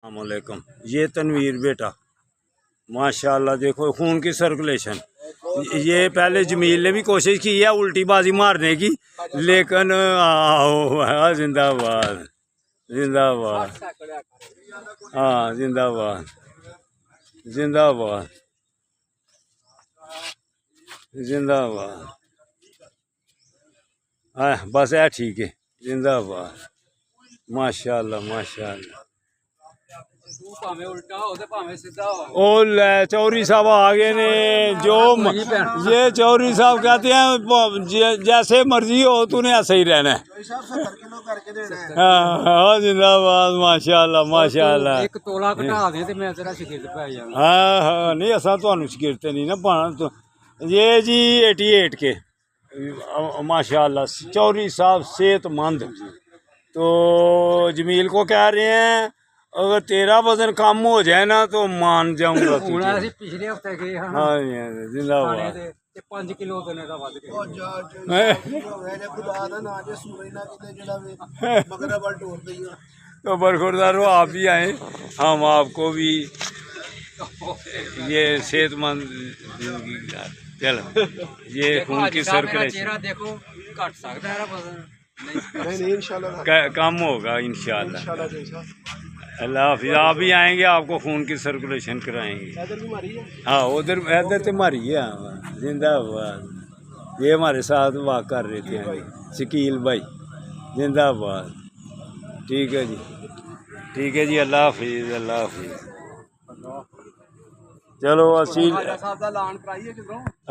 अस्सलामुअलैकुम। ये तनवीर बेटा माशाल्लाह देखो खून की सर्कुलेशन। ये पहले जमील ने भी कोशिश की है उल्टी बाजी मारने की, लेकिन आओ जिंदाबाद जिंदाबाद, हाँ जिंदाबाद जिंदाबाद जिंदाबाद। हाँ बस है ठीक है, जिंदाबाद माशाल्लाह माशाल्लाह। ओ ले चौधरी साहब आ गए ने। जो ये चौधरी साहब कहते हैं जैसे मर्जी हो तूने ऐसे ही रहना है। हाँ जिंदाबाद माशाल्लाह माशाल्लाह। एक तोला घटा दे ते मैं तेरा शिगिर्द पै जावां। हाँ हाँ नहीं असा तुहानू शिगिर्द नहीं ना पाना तो। ये जी 88 के माशाल्लाह चौधरी साहब सेहतमंद। तो जमील को कह रहे हैं अगर तेरा वजन कम हो जाए ना तो मान जाऊंगा तुझे। पिछले हफ्ते गए हाँ जिंदाबाद। 5 किलो देने का वध तो बरखुरदार हो आप भी आए, हम आपको भी ये सेहतमंद जिंदगी चलो। ये खून की सर्कुलेशन देखो घट सकता है वजन नहीं इंशाल्लाह कम होगा इंशाल्लाह। अल्लाह हाफिज़। आप भी आएंगे आपको खून की सर्कुलेशन कराएंगे। हाँ उधर इधर तो मारी है। जिंदाबाद। ये हमारे साथ वाक कर रहे थे शकील भाई। जिंदाबाद। ठीक है जी, ठीक है जी। अल्लाह हाफिज़ अल्लाह हाफिज़। चलो असी